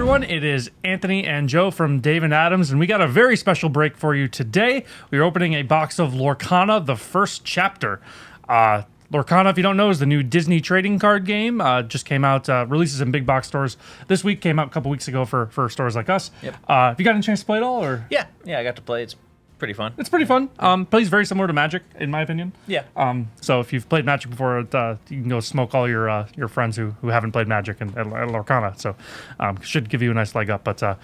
everyone, it is Anthony and Joe from Dave and Adams, and we got a very special break for you today. We're opening a box of Lorcana, the first chapter. Lorcana, if you don't know, is the new Disney trading card game. Just came out, releases in big box stores this week, came out a couple weeks ago for stores like us. Yep. Have you gotten a chance to play it all? Or? Yeah, I got to play. It's pretty fun. It's pretty fun. Plays very similar to Magic, in my opinion. Yeah. So if you've played Magic before, you can go smoke all your friends who haven't played Magic at Lorcana. So should give you a nice leg up. But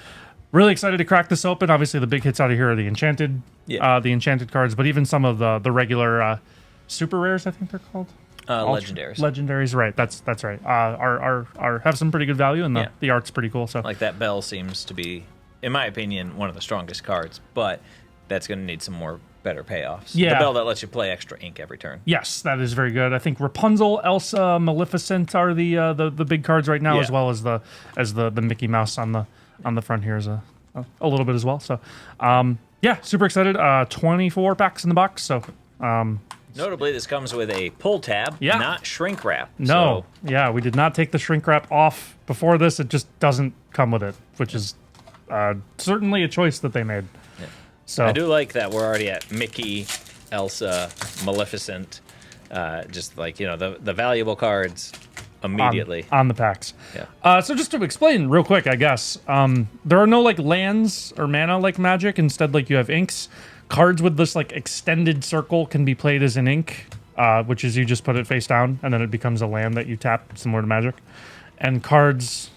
really excited to crack this open. Obviously, the big hits out of here are the Enchanted, the Enchanted cards, but even some of the regular super rares, I think they're called. Legendaries. Legendaries, right? That's right. Are have some pretty good value, and the art's pretty cool. So like that bell seems to be, in my opinion, one of the strongest cards, but that's going to need some more better payoffs. Yeah. The bell that lets you play extra ink every turn. Yes, that is very good. I think Rapunzel, Elsa, Maleficent are the big cards right now, as well as the Mickey Mouse on the front here is a little bit as well. So, super excited. 24 packs in the box. So, notably, this comes with a pull tab, not shrink wrap. No, we did not take the shrink wrap off before this. It just doesn't come with it, which is certainly a choice that they made. Yeah. So I do like that we're already at Mickey, Elsa, Maleficent, just like, the valuable cards immediately. On the packs. Yeah. So just to explain real quick, I guess, there are no like lands or mana like Magic. Instead, like you have inks. Cards with this like extended circle can be played as an ink, which is you just put it face down and then it becomes a land that you tap, similar to Magic. And cards,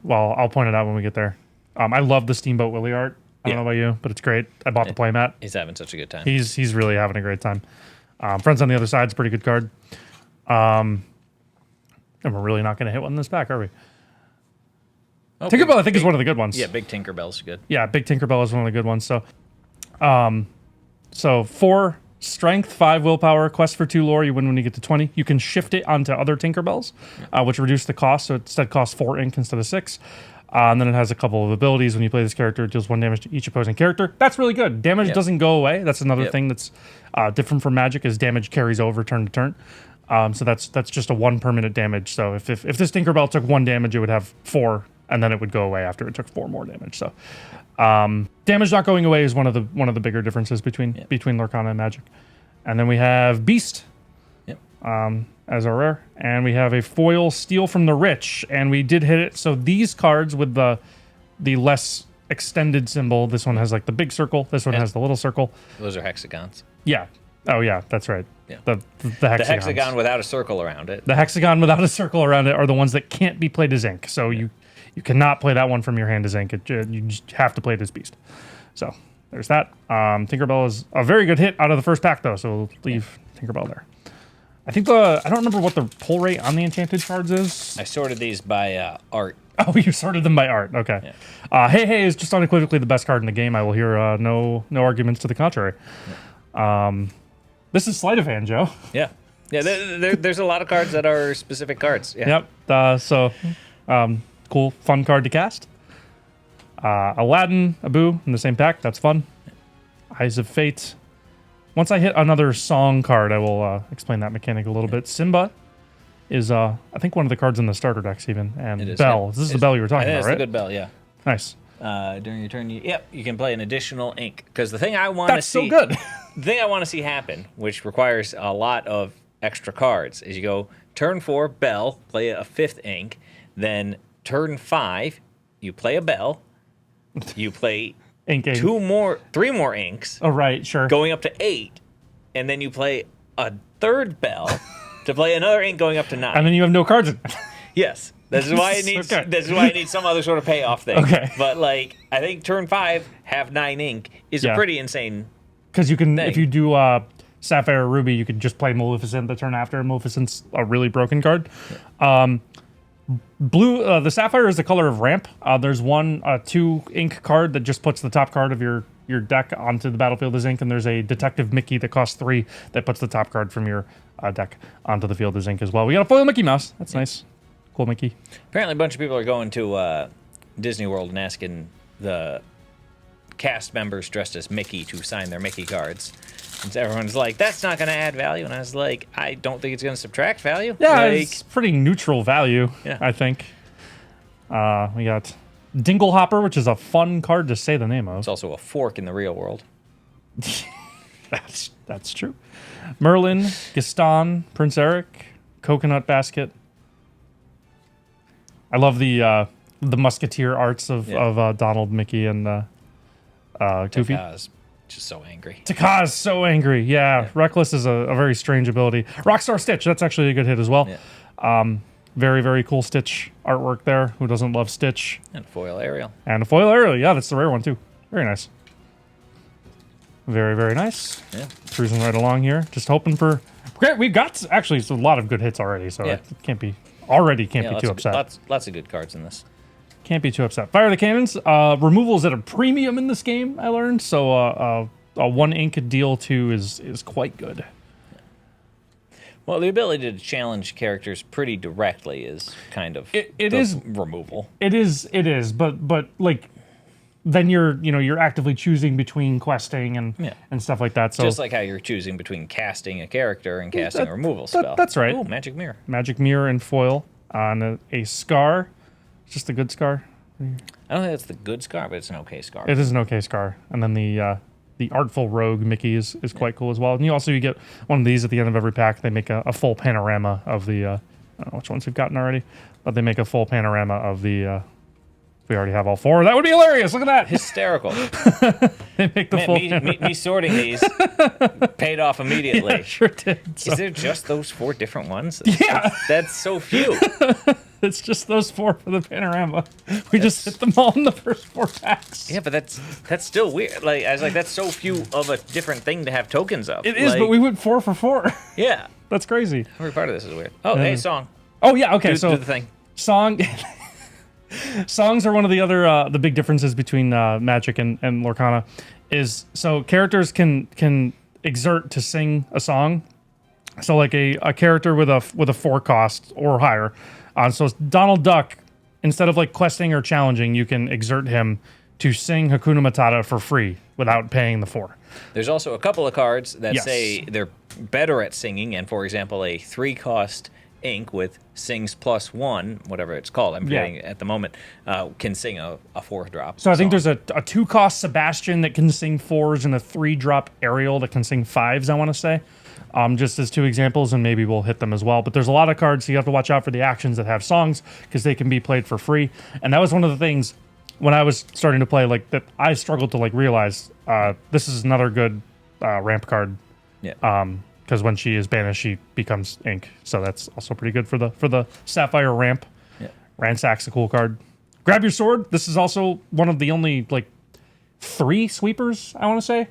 well, I'll point it out when we get there. I love the Steamboat Willie art. I don't know about you, but it's great. I bought the playmat. He's having such a good time. He's really having a great time. Friends on the Other Side is a pretty good card. And we're really not going to hit one in this pack, are we? Oh, Tinkerbell, I think, is one of the good ones. Yeah, Big Tinkerbell's good. Yeah, Big Tinkerbell is one of the good ones. So 4 strength, 5 willpower, quest for 2 lore. You win when you get to 20. You can shift it onto other Tinkerbells, which reduce the cost. So it instead costs 4 ink instead of 6. And then it has a couple of abilities. When you play this character, it deals 1 damage to each opposing character. That's really good. Damage doesn't go away. That's another thing that's different from Magic, is damage carries over turn to turn. So that's just a 1 permanent damage. So if this Tinkerbell took 1 damage, it would have 4, and then it would go away after it took 4 more damage. So damage not going away is one of the bigger differences between Lorcana and Magic. And then we have Beast. As our rare, and we have a foil Steal from the Rich, and we did hit it. So these cards with the less extended symbol, this one has like the big circle, this one has the little circle. Those are hexagons. Yeah. Oh yeah, that's right. Yeah. The hexagon without a circle around it. The hexagon without a circle around it are the ones that can't be played as ink. So you cannot play that one from your hand as ink. You just have to play it as Beast. So there's that. Tinkerbell is a very good hit out of the first pack though, so we'll leave Tinkerbell there. I think I don't remember what the pull rate on the Enchanted cards is. I sorted these by art. Oh, you sorted them by art. Okay. Yeah. Hey is just unequivocally the best card in the game. I will hear no arguments to the contrary. Yeah. This is Sleight of Hand, Joe. Yeah. Yeah, there's a lot of cards that are specific cards. Yeah. Yep. Cool, fun card to cast. Aladdin, Abu in the same pack. That's fun. Eyes of Fate. Once I hit another song card, I will explain that mechanic a little bit. Simba is, I think, one of the cards in the starter decks even. And it is, Bell. Yeah. This is the Bell you were talking about, right? It's the good Bell, yeah. Nice. During your turn, you can play an additional ink. Because the thing I want to see... That's so good. The thing I want to see happen, which requires a lot of extra cards, is you go turn 4, Bell, play a 5th ink. Then turn 5, you play a Bell. You play... Ink. 3 more inks. Oh, right, sure. Going up to 8, and then you play a 3rd Bell to play another ink going up to 9. And then you have no cards in it. Yes, this is why it needs. Okay. This is why it needs some other sort of payoff thing. Okay. But I think turn 5 have 9 ink is a pretty insane. Because you can, if you do Sapphire or Ruby, you could just play Maleficent the turn after. Maleficent's a really broken card. Yeah. Blue, the Sapphire is the color of ramp. There's 2 ink card that just puts the top card of your deck onto the battlefield as ink, and there's a Detective Mickey that costs 3 that puts the top card from your deck onto the field as ink as well. We got a foil Mickey Mouse. That's nice. Cool Mickey. Apparently, a bunch of people are going to Disney World and asking the cast members dressed as Mickey to sign their Mickey cards. And everyone's like, that's not going to add value. And I was like, I don't think it's going to subtract value. Yeah, it's pretty neutral value, I think. We got Dinglehopper, which is a fun card to say the name of. It's also a fork in the real world. That's true. Merlin, Gaston, Prince Eric, Coconut Basket. I love the Musketeer arts of Donald, Mickey, and Goofy. Taka's just so angry. Taka's so angry. Yeah. Reckless is a very strange ability. Rockstar Stitch, that's actually a good hit as well. Yeah. Very, very cool Stitch artwork there. Who doesn't love Stitch? And foil Ariel. And a foil Ariel. Yeah, that's the rare one too. Very nice. Very, very nice. Yeah. Cruising right along here. Just hoping for... Great, we've got actually a lot of good hits already, so it can't be too upset. Lots of good cards in this. Can't be too upset. Fire the Cannons. Removal is at a premium in this game, I learned. So a 1 ink deal 2 is quite good. Well, the ability to challenge characters pretty directly is kind of it is removal. It is, but like then you're actively choosing between questing and stuff like that. So just like how you're choosing between casting a character and casting a removal spell. That's right. Oh, Magic Mirror. Magic Mirror and foil on a Scar. Just a good Scar. I don't think that's the good Scar, but it's an okay Scar. It is an okay Scar. And then the Artful Rogue Mickey is quite cool as well. And you get one of these at the end of every pack. They make a full panorama of the... I don't know which ones we've gotten already, but they make a full panorama of the... we already have all 4. That would be hilarious. Look at that. Hysterical. They make the full... Me sorting these paid off immediately. Yeah, sure did. So. Is there just those 4 different ones? Yeah. That's so few. It's just those 4 for the panorama. We just hit them all in the first 4 packs. Yeah, but that's still weird. Like I was like, that's so few of a different thing to have tokens of. It is, but we went 4 for 4. Yeah. That's crazy. Every part of this is weird. Oh, hey, song. Oh, yeah, okay. Do the thing. Song... Songs are one of the other the big differences between Magic and Lorcana. Is so characters can exert to sing a song. So like a character with a 4 cost or higher. So Donald Duck, instead of like questing or challenging, you can exert him to sing Hakuna Matata for free without paying the 4. There's also a couple of cards that say they're better at singing, and for example, a 3-cost ink with sings +1, whatever it's called, I'm forgetting at the moment, can sing a 4-drop. So I think there's a 2-cost Sebastian that can sing 4s and a 3-drop Ariel that can sing 5s, I want to say. Just as 2 examples, and maybe we'll hit them as well. But there's a lot of cards, so you have to watch out for the actions that have songs, because they can be played for free. And that was one of the things when I was starting to play, like that I struggled to like realize this is another good ramp card. Yeah. Because when she is banished, she becomes ink. So that's also pretty good for the Sapphire ramp. Yeah. Ransack's a cool card. Grab Your Sword. This is also one of the only like 3 sweepers, I want to say.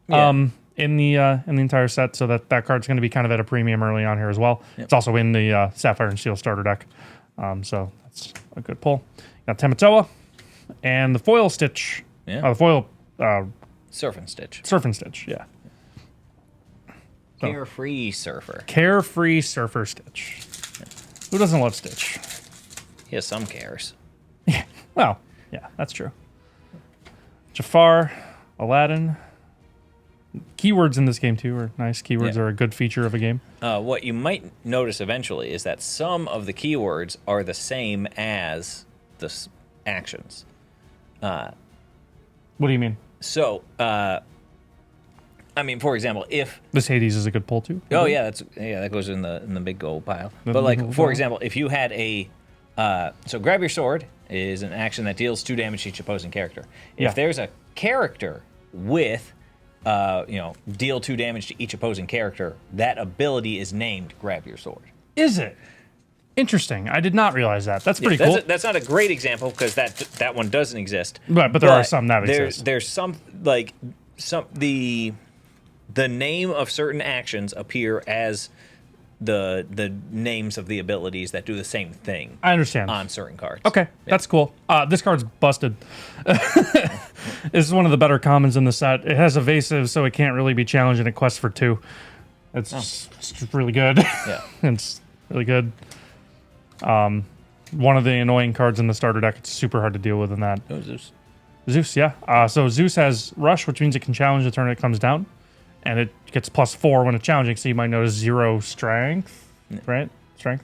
Yeah. In the entire set, so that card's going to be kind of at a premium early on here as well. Yep. It's also in the Sapphire and Steel starter deck, so that's a good pull. Got Tamatoa and the foil Stitch. Yeah. The foil Surf and Stitch. Surf and Stitch. Yeah. Carefree Surfer. Carefree Surfer Stitch. Yeah. Who doesn't love Stitch? He has some cares. Yeah. Well, yeah, that's true. Jafar, Aladdin. Keywords in this game, too, are nice. Keywords are a good feature of a game. What you might notice eventually is that some of the keywords are the same as the actions. What do you mean? So, I mean, for example, if... This Hades is a good pull, too. Oh, yeah, that goes in the big gold pile. But, like, for example, if you had a... so Grab Your Sword is an action that deals 2 damage to each opposing character. If there's a character with... deal 2 damage to each opposing character, that ability is named Grab Your Sword. Is it? Interesting. I did not realiase that. That's pretty cool. That's not a great example because that one doesn't exist. But there are some that exist. There's some like the name of certain actions appear as the names of the abilities that do the same thing. I understand. On certain cards. Okay, that's cool. This card's busted. This is one of the better commons in the set. It has evasive, so it can't really be challenged in a quest for 2. It's just really good. Yeah. It's really good. One of the annoying cards in the starter deck. It's super hard to deal with in that. Oh, Zeus. Zeus, yeah. So Zeus has Rush, which means it can challenge the turn it comes down. And it gets +4 when it's challenging, so you might notice 0 strength, right? Strength.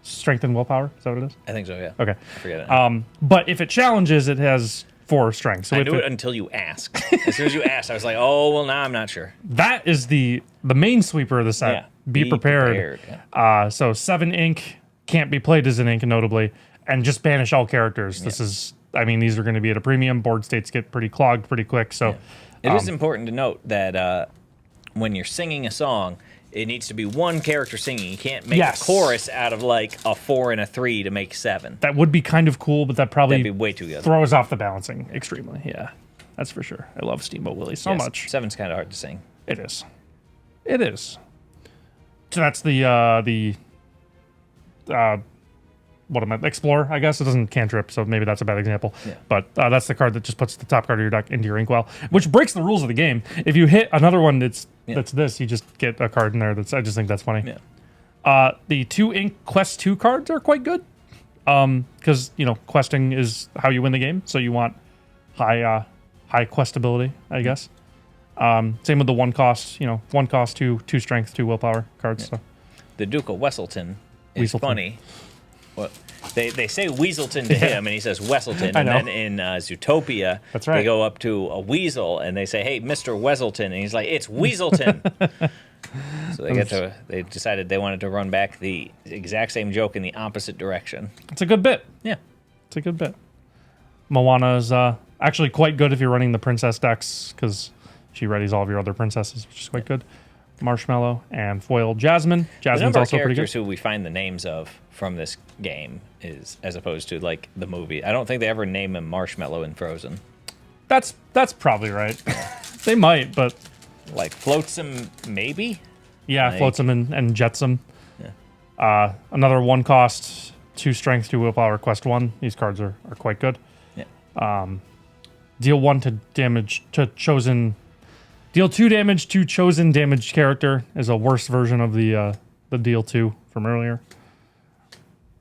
strength and willpower. Is that what it is? I think so, yeah. Okay. I forget it. But if it challenges, it has 4 strength. So I if knew it until you asked. As soon as you asked, I was like, oh, well, now I'm not sure. that is the main sweeper of the set. Yeah. Be prepared. Yeah. So 7 ink can't be played as an ink, notably, and just banish all characters. This is, I mean, these are going to be at a premium. Board states get pretty clogged pretty quick. So It is important to note that when you're singing a song, it needs to be one character singing. You can't make a chorus out of like a 4 and a 3 to make 7. that would be kind of cool, but that probably That'd be way too good. throws off the balancing extremely. Yeah, that's for sure. I love Steamboat Willie so much. 7's kind of hard to sing. It is. It is. So that's the what am I? Explorer, I guess. It doesn't cantrip, so maybe that's a bad example. Yeah. But that's the card that just puts the top card of your deck into your inkwell, which breaks the rules of the game. If you hit another one that's this, you just get a card in there. I just think that's funny. Yeah. The 2 ink Quest 2 cards are quite good. Because, questing is how you win the game. So you want high questability, I guess. Same with the 1 cost, 1 cost, 2 strength, 2 willpower cards. Yeah. So. The Duke of Wesselton is funny. Well, they say Weaselton to him, and he says Wesselton. And then in Zootopia, that's right. They go up to a weasel, and they say, hey, Mr. Weaselton. And he's like, it's Weaselton. So they decided they wanted to run back the exact same joke in the opposite direction. It's a good bit. Yeah. It's a good bit. Moana is actually quite good if you're running the princess decks, because she readies all of your other princesses, which is quite good. Marshmallow and foiled Jasmine. Jasmine's also pretty good. The characters who we find the names of from this game is as opposed to like the movie. I don't think they ever name him Marshmallow in Frozen. That's probably right. They might, but like Flotsam maybe. Yeah, like, Flotsam and Jetsam. Yeah. Another 1 cost, 2 strength, 2 willpower, quest 1. These cards are quite good. Yeah. Deal 1 to damage to chosen. Deal 2 damage to chosen damaged character is a worse version of the deal 2 from earlier.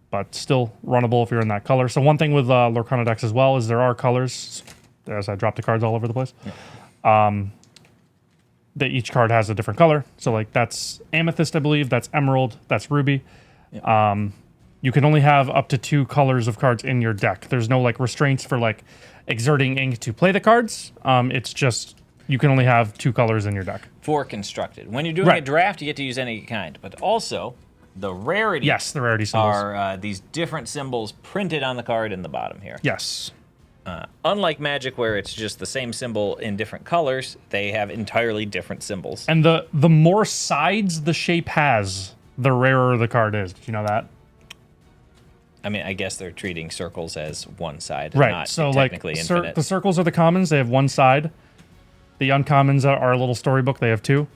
But still runnable if you're in that color. So one thing with Lorcana decks as well is there are colors, as I dropped the cards all over the place, that each card has a different color. So like that's Amethyst, I believe, that's Emerald, that's Ruby. Yeah. You can only have up to 2 colors of cards in your deck. There's no like restraints for like exerting ink to play the cards. It's just you can only have 2 colors in your deck. For constructed. When you're doing a draft, you get to use any kind. But also, the rarity. Yes, the rarity symbols are these different symbols printed on the card in the bottom here. Yes. Unlike Magic, where it's just the same symbol in different colors, they have entirely different symbols. And the more sides the shape has, the rarer the card is. Did you know that? I mean, I guess they're treating circles as one side, right? Not so technically like infinite. The circles are the commons; they have 1 side. The uncommons are a little storybook; they have 2.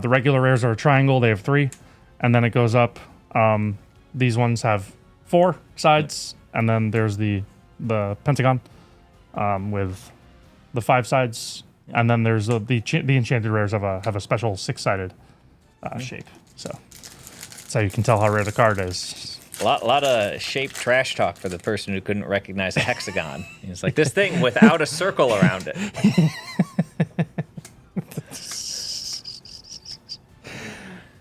The regular rares are a triangle; they have 3, and then it goes up. These ones have 4 sides, and then there's the pentagon with the 5 sides, and then there's the enchanted rares have a special 6-sided shape. So that's how you can tell how rare the card is. A lot of shape trash talk for the person who couldn't recognize a hexagon. It's like this thing without a circle around it.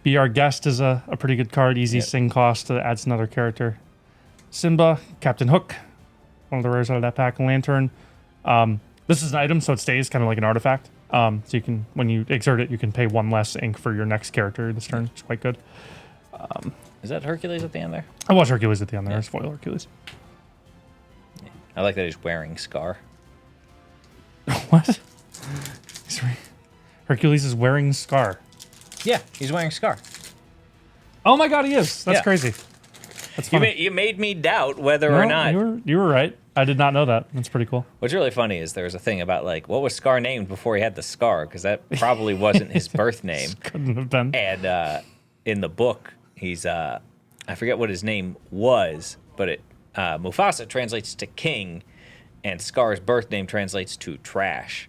Be Our Guest is a pretty good card. Easy sing cost adds another character. Simba, Captain Hook, one of the rares out of that pack. Lantern. This is an item, so it stays kind of like an artifact. So you can, when you exert it, you can pay 1 less ink for your next character this turn. It's quite good. Is that Hercules at the end there? I was Hercules at the end there. It's foil Hercules. Yeah. I like that he's wearing Scar. What? Hercules is wearing Scar. Yeah, he's wearing Scar. Oh my god, he is. That's crazy. That's funny. You made me doubt whether or not. You were right. I did not know that. That's pretty cool. What's really funny is there's a thing about like, what was Scar named before he had the scar? Because that probably wasn't his birth name. Couldn't have been. And in the book, he's, I forget what his name was, but Mufasa translates to king, and Scar's birth name translates to trash.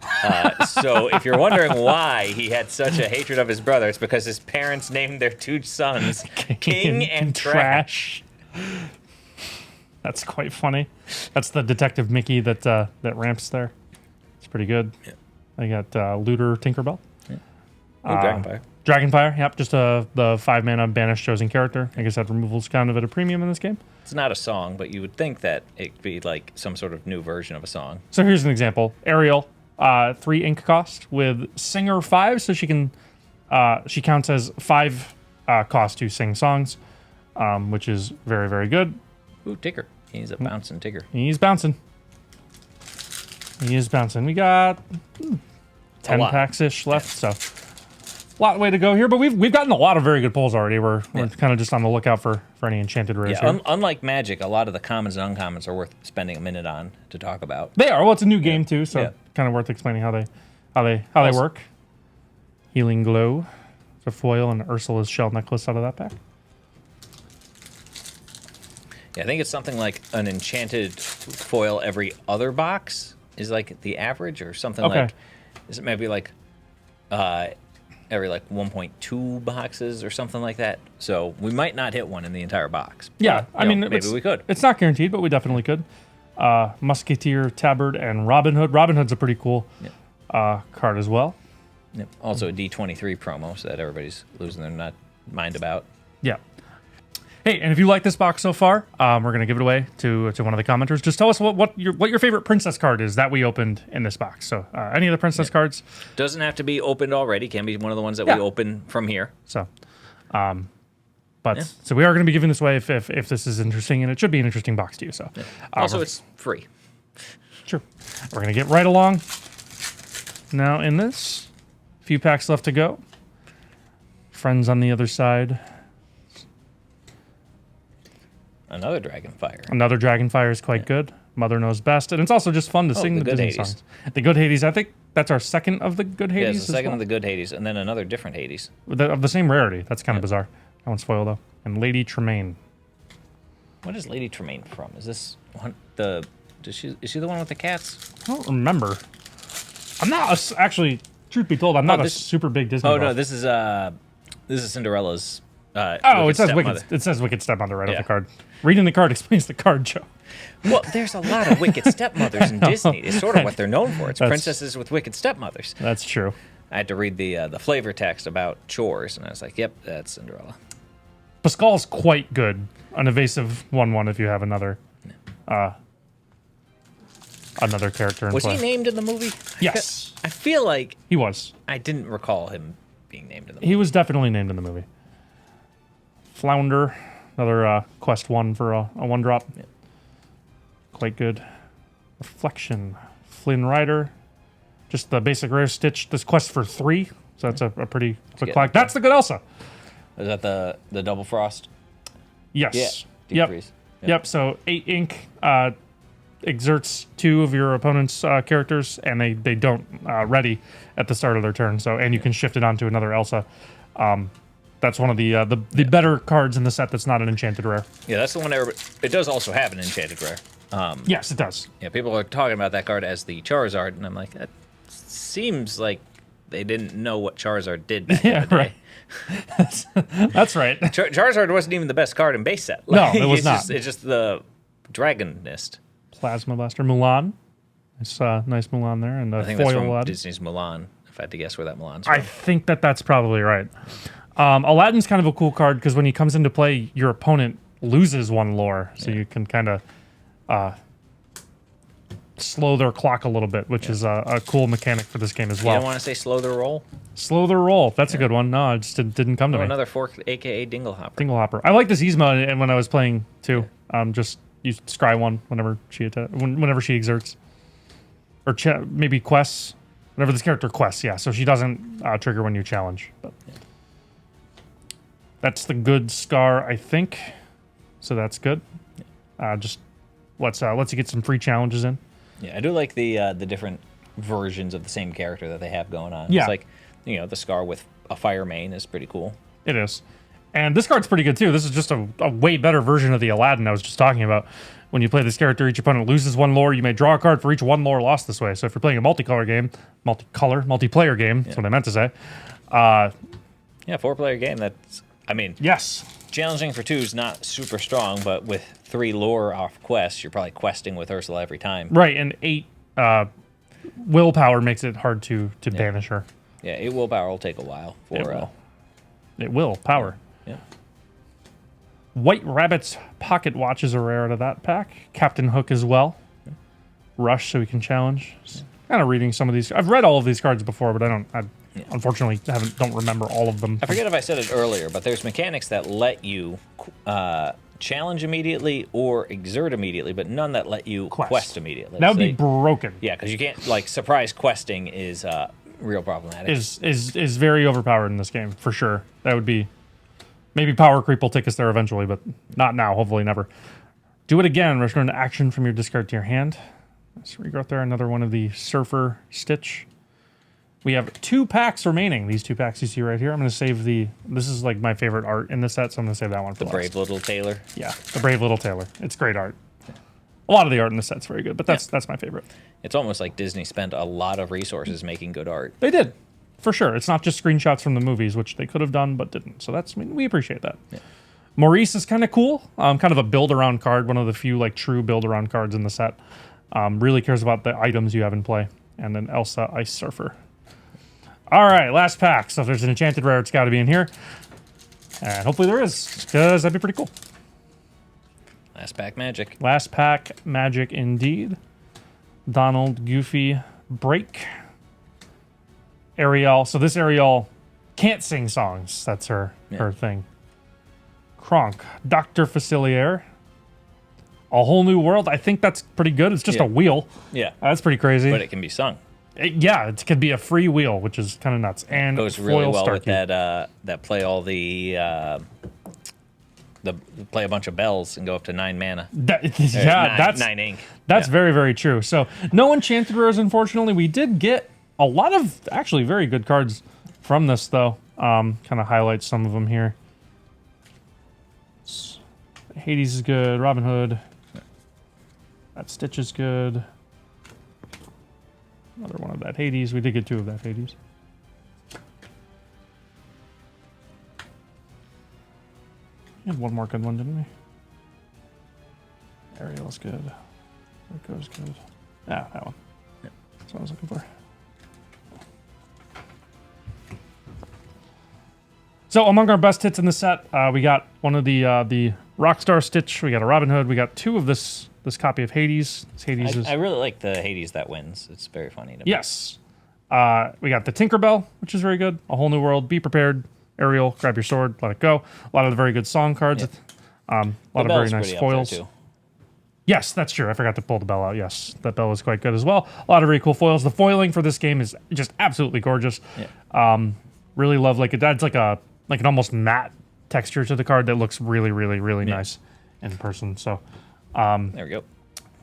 So if you're wondering why he had such a hatred of his brother, it's because his parents named their 2 sons King and Trash. That's quite funny. That's the Detective Mickey that ramps there. It's pretty good. Yeah. I got Looter Tinkerbell. Yeah. Dragonfire. Dragonfire, yep, just the 5-mana banished chosen character. I guess that removal's kind of at a premium in this game. It's not a song, but you would think that it'd be like some sort of new version of a song. So here's an example. Ariel, 3 ink cost with Singer 5, so she can she counts as 5 cost to sing songs, which is very, very good. Ooh, Tigger. He's a bouncing Tigger. He's bouncing. He is bouncing. We got 10 packs-ish left, so a lot way to go here, but we've gotten a lot of very good pulls already. We're kind of just on the lookout for any Enchanted Race. Yeah, unlike Magic, a lot of the commons and uncommons are worth spending a minute on to talk about. They are. Well, it's a new game too, so kind of worth explaining how they work. Healing Glow, the foil, and Ursula's shell necklace out of that pack. Yeah, I think it's something like an enchanted foil every other box is like the average, or something like. Is it maybe like every like 1.2 boxes or something like that? So we might not hit one in the entire box. Yeah, but, maybe we could. It's not guaranteed, but we definitely could. Musketeer, Tabard, and Robin Hood. Robin Hood's a pretty cool card as well. Yep. Also a D23 promo, so that everybody's losing their mind about. Yeah. Hey, and if you like this box so far, we're gonna give it away to one of the commenters. Just tell us what your favorite princess card is that we opened in this box. So any of the princess cards doesn't have to be opened already. Can be one of the ones that we open from here. So, so we are gonna be giving this away if this is interesting, and it should be an interesting box to you. So, also it's free. Sure. We're gonna get right along. Now in this, few packs left to go. Friends on the other side. Another Dragonfire. Another Dragonfire is quite good. Mother Knows Best. And it's also just fun to sing the Disney songs. The Good Hades. I think that's our second of the Good Hades. Yeah, it's the second of the Good Hades, and then another different Hades. Of the same rarity. That's kind of bizarre. That one's foil, though. And Lady Tremaine. What is Lady Tremaine from? Is this one, is she the one with the cats? I don't remember. I'm not actually, truth be told, I'm not a super big Disney buff. No, this is Cinderella's. It says Wicked Stepmother right off the card. Reading the card explains the card, Joe. Well, there's a lot of wicked stepmothers in Disney. It's sort of what they're known for. It's princesses with wicked stepmothers. That's true. I had to read the flavor text about chores, and I was like, "Yep, that's Cinderella." Pascal's quite good. An evasive 1/1 if you have another character in play. Was he named in the movie? Yes. I feel like he was. I didn't recall him being named in the movie. He was definitely named in the movie. Flounder, another quest 1 for a 1-drop. Yep. Quite good. Reflection, Flynn Rider, just the basic rare stitch. This quest for 3, so that's a pretty quick clock. That's the good Elsa. Is that the double frost? Yes. Yeah. Yep. So 8 ink exerts 2 of your opponent's characters, and they don't ready at the start of their turn. So and you can shift it onto another Elsa. That's one of the better cards in the set that's not an enchanted rare. Yeah, that's the one. It does also have an enchanted rare. Yes, it does. Yeah, people are talking about that card as the Charizard, and I'm like, that seems like they didn't know what Charizard did back in the day. Right. That's right. Charizard wasn't even the best card in base set. No, it was not. It's just the Dragonist. Plasma Blaster. Mulan. It's nice Mulan there. And I think foil that's from Aladdin. Disney's Mulan, if I had to guess where that Mulan's from. I think that's probably right. Aladdin's kind of a cool card because when he comes into play, your opponent loses 1 lore. So you can kind of slow their clock a little bit, which is a cool mechanic for this game as well. You don't want to say slow their roll? Slow their roll. That's a good one. No, it just didn't come to me. Another fork, a.k.a. Dinglehopper. Dinglehopper. I like this Yzma and when I was playing too. Just use scry 1 whenever she exerts. Or maybe quests. Whenever this character quests, yeah. So she doesn't trigger when you challenge. But that's the good Scar, I think. So that's good. Just lets you get some free challenges in. Yeah, I do like the different versions of the same character that they have going on. Yeah. It's like, the Scar with a fire mane is pretty cool. It is. And this card's pretty good too. This is just a way better version of the Aladdin I was just talking about. When you play this character, each opponent loses 1 lore. You may draw a card for each 1 lore lost this way. So if you're playing a multiplayer game, that's what I meant to say. 4-player game. That's, yes. Challenging for 2 is not super strong, but with 3 lore off quests, you're probably questing with Ursula every time. Right, and 8 willpower makes it hard to banish her. Yeah, 8 willpower will take a while It will. Power. Yeah. White Rabbit's Pocket Watch is a rare out of that pack. Captain Hook as well. Rush, so we can challenge. Kind of reading some of these. I've read all of these cards before, but I unfortunately don't remember all of them. I forget if I said it earlier, but there's mechanics that let you challenge immediately or exert immediately, but none that let you quest immediately. That would be broken. Yeah, because you can't, like, surprise questing is real problematic. Is very overpowered in this game, for sure. That would be... Maybe Power Creep will take us there eventually, but not now. Hopefully never. Do it again. Return to action from your discard to your hand. Let's regrowth there. Another one of the Surfer Stitch. We have 2 packs remaining. These 2 packs you see right here. I'm going to save the... This is like my favorite art in the set, so I'm going to save that one for the Brave Little Tailor. Yeah, the Brave Little Tailor. It's great art. A lot of the art in the set's very good, but that's my favorite. It's almost like Disney spent a lot of resources making good art. They did. For sure. It's not just screenshots from the movies, which they could have done but didn't. So that's, I mean, we appreciate that. Yeah. Maurice is kind of cool. Kind of a build-around card, one of the few like true build-around cards in the set. Really cares about the items you have in play. And then Elsa, Ice Surfer. All right, last pack. So if there's an Enchanted Rare, it's got to be in here. And hopefully there is, because that'd be pretty cool. Last pack magic. Last pack magic indeed. Donald, Goofy, Break. Ariel. So this Ariel can't sing songs. That's her thing. Kronk. Dr. Facilier. A Whole New World. I think that's pretty good. It's just a wheel. Yeah. That's pretty crazy. But it can be sung. It could be a free wheel, which is kind of nuts. And it goes really well with that play all the play a bunch of bells and go up to 9 mana. That's 9 ink. That's very, very true. So no Enchanted Rares, unfortunately. We did get a lot of actually very good cards from this, though. Kind of highlight some of them here. Hades is good. Robin Hood. That Stitch is good. Another one of that Hades. We did get 2 of that Hades. We had one more good one, didn't we? Ariel's good. Rico's good. Yeah, that one. Yep. That's what I was looking for. So among our best hits in the set, we got one of the Rockstar Stitch. We got a Robin Hood. We got 2 of this copy of Hades. I really like the Hades that wins. It's very funny. Yes. We got the Tinkerbell, which is very good. A Whole New World. Be prepared. Ariel, grab your sword, let it go. A lot of the very good song cards. Yep. A lot of very nice foils. Yes, that's true. I forgot to pull the bell out. Yes, that bell is quite good as well. A lot of very cool foils. The foiling for this game is just absolutely gorgeous. Yeah. Really love, like, it adds like an almost matte texture to the card that looks really, really, really nice in person. So there we go.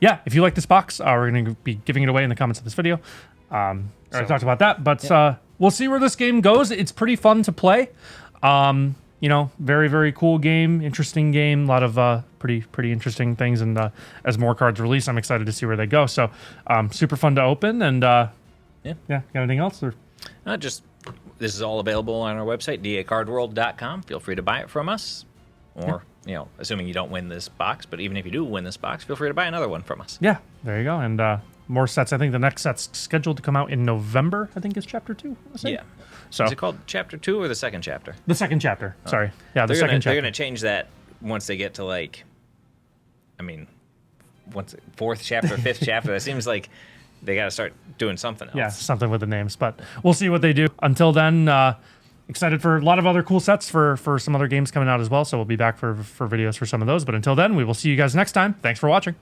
Yeah, if you like this box, we're going to be giving it away in the comments of this video. I talked about that, but we'll see where this game goes. It's pretty fun to play. Very, very cool game, interesting game. A lot of pretty interesting things, and as more cards release, I'm excited to see where they go. So super fun to open, and got anything else? Or this is all available on our website, dacardworld.com. Feel free to buy it from us, or assuming you don't win this box. But even if you do win this box, feel free to buy another one from us. Yeah, there you go. And more sets. I think the next set's scheduled to come out in November. I think is Chapter 2. Yeah. So is it called Chapter 2 or the second chapter? The second chapter. Sorry. Yeah, the second chapter. They're going to change that once they get to fourth chapter, fifth chapter. It seems like they got to start doing something else. Yeah, something with the names, but we'll see what they do. Until then, excited for a lot of other cool sets for some other games coming out as well. So we'll be back for videos for some of those. But until then, we will see you guys next time. Thanks for watching.